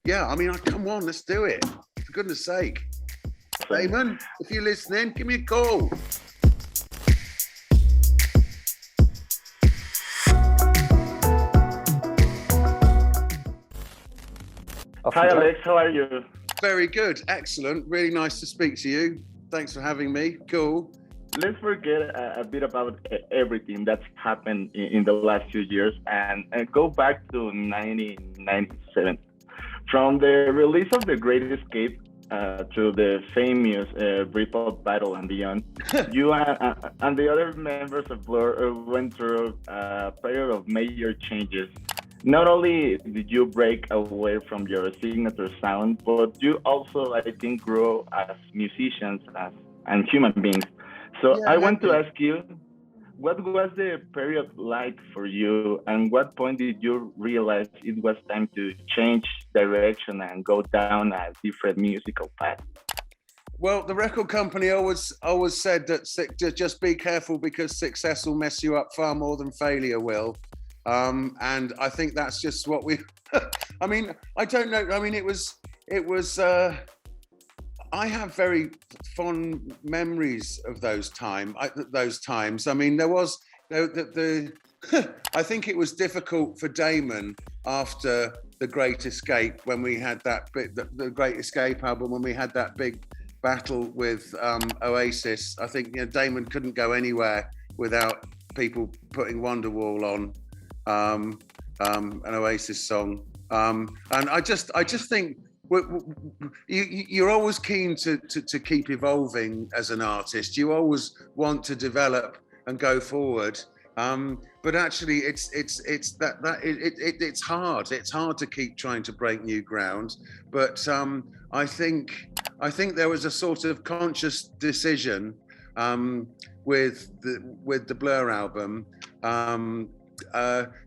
yeah, I mean, come on, let's do it. For goodness sake. Damon, if you're listening, give me a call. Hi, Alex. How are you? Very good. Excellent. Really nice to speak to you. Thanks for having me. Cool. Let's forget a bit about everything that's happened in the last few years and go back to 1997. From the release of The Great Escape to the famous Britpop battle and beyond, you and the other members of Blur went through a period of major changes. Not only did you break away from your signature sound, but you also, I think, grew as musicians and human beings. So I want to ask you, what was the period like for you, and what point did you realize it was time to change direction and go down a different musical path? Well, the record company always said that just be careful because success will mess you up far more than failure will. And I think that's just what we, I mean, I don't know. I mean, it was, I have very fond memories of those times. I mean, there was I think it was difficult for Damon after The Great Escape when we had that bit, the Great Escape album, when we had that big battle with Oasis. I think, you know, Damon couldn't go anywhere without people putting Wonderwall on. An Oasis song, and I just think you're always keen to keep evolving as an artist. You always want to develop and go forward, but actually it's hard. It's hard to keep trying to break new ground. But I think there was a sort of conscious decision with the Blur album.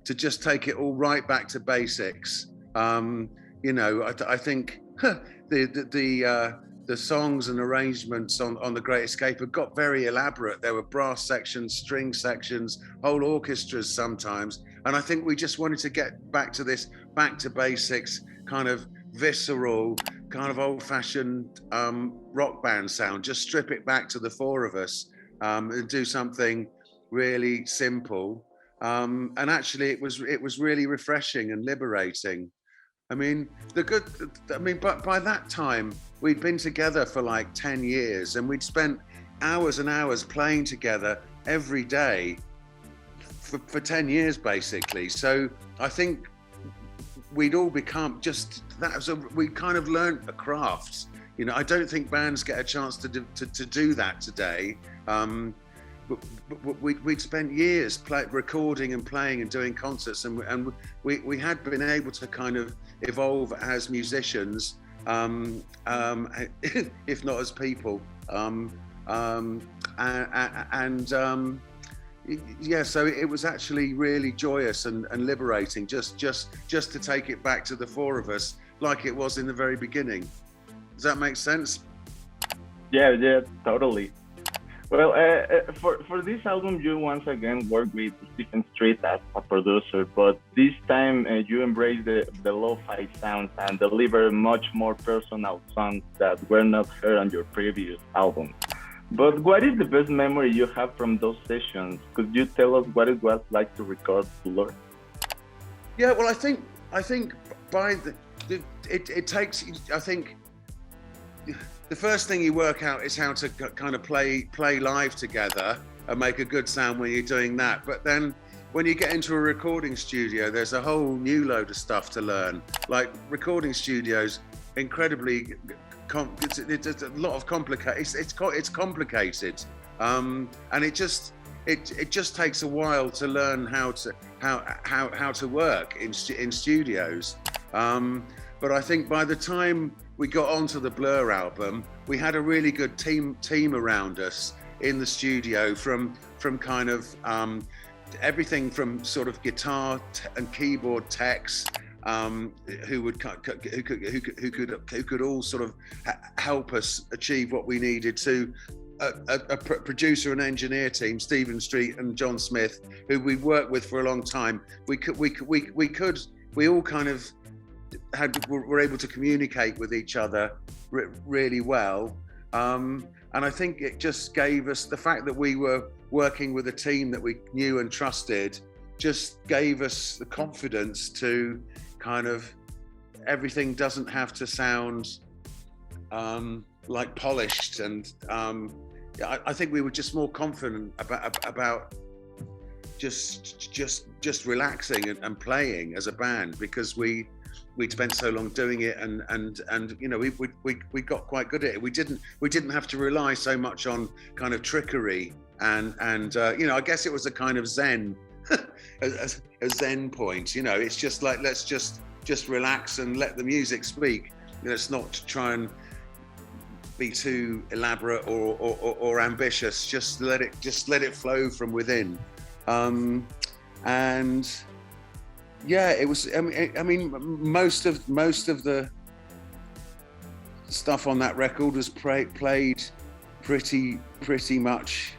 To just take it all right back to basics. You know, I think the songs and arrangements on The Great Escape have got very elaborate. There were brass sections, string sections, whole orchestras sometimes. And I think we just wanted to get back to this, back to basics, kind of visceral, kind of old-fashioned rock band sound. Just strip it back to the four of us and do something really simple. And actually, it was really refreshing and liberating. I mean, but by that time, we'd been together for like 10 years and we'd spent hours and hours playing together every day for 10 years, basically. So I think we'd all become we kind of learned a craft. You know, I don't think bands get a chance to do that today. We'd spent years recording and playing and doing concerts, and we had been able to kind of evolve as musicians, if not as people. Yeah, so it was actually really joyous and liberating just to take it back to the four of us like it was in the very beginning. Does that make sense? Yeah, totally. Well, for this album, you once again worked with Stephen Street as a producer, but this time you embraced the lo-fi sounds and delivered much more personal songs that were not heard on your previous album. But what is the best memory you have from those sessions? Could you tell us what it was like to record Blur? Yeah, well, I think by it takes, I think, the first thing you work out is how to kind of play live together and make a good sound when you're doing that. But then when you get into a recording studio, there's a whole new load of stuff to learn. Like recording studios, incredibly, it's a lot of complicated. It's complicated, and it just takes a while to learn how to work in studios. But I think by the time we got onto the Blur album, we had a really good team around us in the studio from kind of everything from sort of guitar and keyboard techs who could all sort of help us achieve what we needed, to a producer and engineer team, Stephen Street and John Smith, who we worked with for a long time. We all kind of were able to communicate with each other really well. And I think it just gave us the fact that we were working with a team that we knew and trusted, just gave us the confidence to kind of, everything doesn't have to sound like polished. And I think we were just more confident about just relaxing and playing as a band, because we'd spent so long doing it, and you know, we got quite good at it. We didn't have to rely so much on kind of trickery and you know, I guess it was a kind of zen a zen point. You know, it's just like, let's just relax and let the music speak. You know, it's not to try and be too elaborate or ambitious. Just let it flow from within. And yeah, it was. I mean, most of the stuff on that record was played pretty much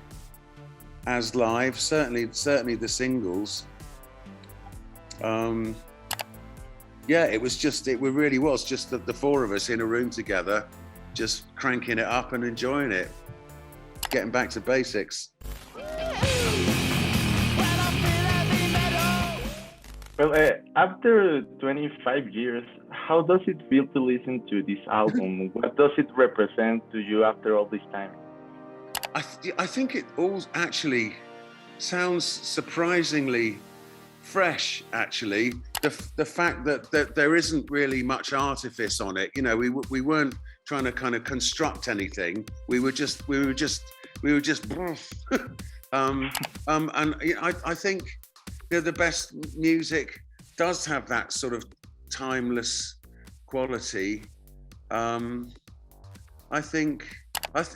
as live. Certainly the singles. Yeah, it really was just the four of us in a room together, just cranking it up and enjoying it, getting back to basics. Well, after 25 years, how does it feel to listen to this album? What does it represent to you after all this time? I think it all actually sounds surprisingly fresh, actually. The fact that there isn't really much artifice on it. You know, we weren't trying to kind of construct anything. We were just and I think, you know, the best music does have that sort of timeless quality. I think,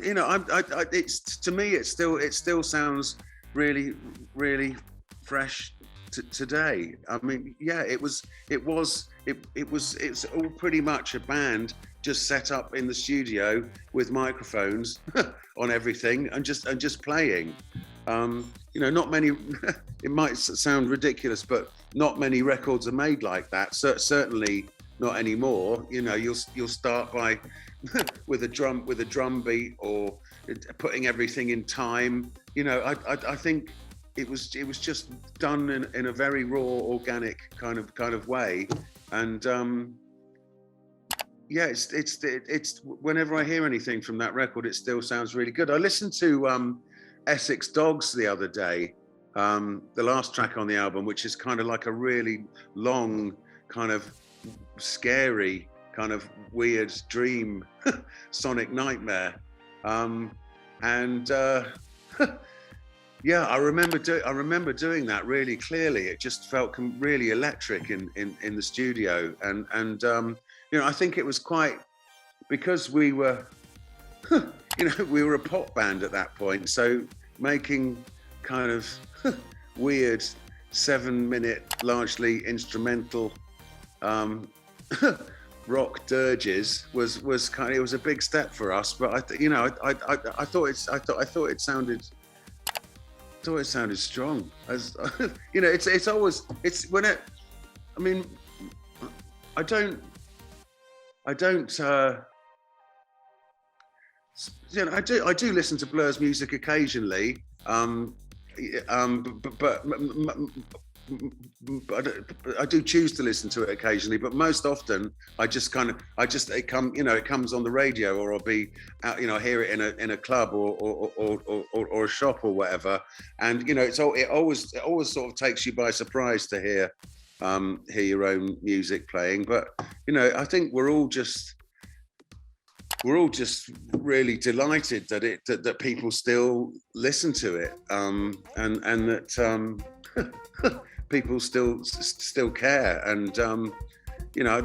you know, it's, to me, it still sounds really, really fresh today. I mean, yeah, it's all pretty much a band just set up in the studio with microphones on everything and just playing. You know, not many, it might sound ridiculous, but not many records are made like that. Certainly not anymore. You know, you'll start by with a drum beat or putting everything in time. You know, I think it was just done in a very raw, organic kind of way. And yeah, it's whenever I hear anything from that record, it still sounds really good. I listened to Essex Dogs the other day, the last track on the album, which is kind of like a really long, kind of scary, kind of weird dream, sonic nightmare. Yeah, I remember doing that really clearly. It just felt really electric in the studio, and you know, I think it was quite, because we were, you know, we were a pop band at that point, so making kind of weird 7-minute, largely instrumental rock dirges was kind of, it was a big step for us. But I thought it sounded strong. As you know, I mean, I don't. You know, I do listen to Blur's music occasionally, but I do choose to listen to it occasionally. But most often, it comes on the radio, or I'll be out, you know, hear it in a club or a shop or whatever. And you know, it always sort of takes you by surprise to hear your own music playing. But you know, I think we're all just really delighted that people still listen to it, and that people still care, and you know,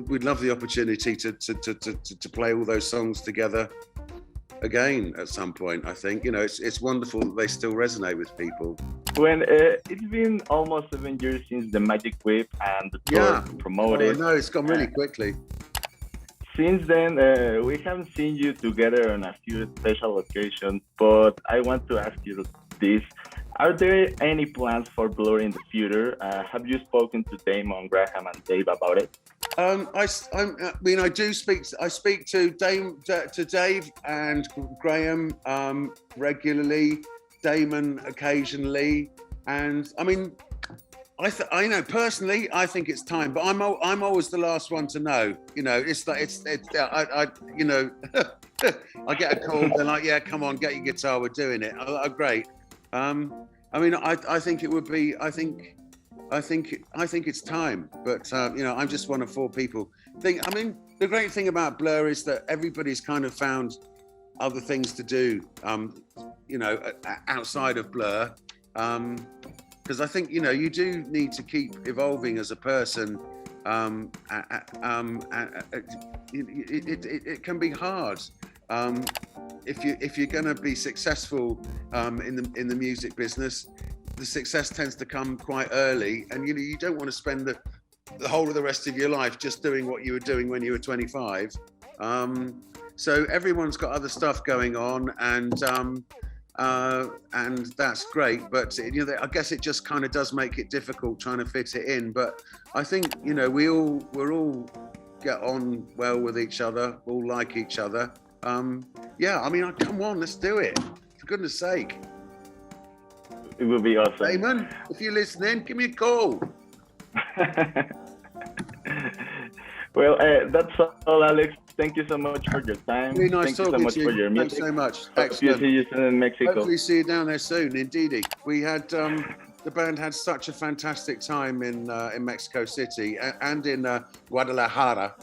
we'd love the opportunity to play all those songs together again at some point. I think, you know, it's wonderful that they still resonate with people. When it's been almost 7 years since the Magic Whip and the tour promoted. Oh, no, it's gone really quickly. Since then, we haven't seen you together on a few special occasions, but I want to ask you this. Are there any plans for Blur in the future? Have you spoken to Damon, Graham, and Dave about it? I mean, I speak to Dave and Graham regularly, Damon occasionally, and I mean, I know personally, I think it's time, but I'm always the last one to know. You know, it's like I you know, I get a call, they're like, yeah, come on, get your guitar, we're doing it. Oh, great. I mean, I think it would be. I think it's time, but you know, I'm just one of four people. I mean, the great thing about Blur is that everybody's kind of found other things to do, you know, outside of Blur, because I think, you know, you do need to keep evolving as a person. It can be hard if you're going to be successful in the music business. The success tends to come quite early, and you know, you don't want to spend the whole of the rest of your life just doing what you were doing when you were 25. So everyone's got other stuff going on, and that's great. But you know, I guess it just kind of does make it difficult trying to fit it in. But I think, you know, we're all get on well with each other, all like each other. Yeah, I mean, come on, let's do it, for goodness sake. It would be awesome. Damon, if you're listening, give me a call. Well, that's all, Alex. Thank you so much for your time. Really nice Thank you so much for your music. Thanks so much. Hope you see you soon in Mexico. Hopefully see you down there soon, indeedy. We had the band had such a fantastic time in Mexico City and in Guadalajara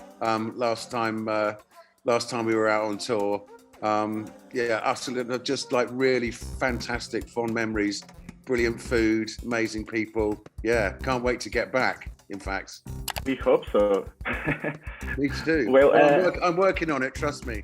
last time we were out on tour. Yeah, absolutely, just like really fantastic, fond memories, brilliant food, amazing people. Yeah, can't wait to get back, in fact. We hope so. Me too. Well, I'm working on it, trust me.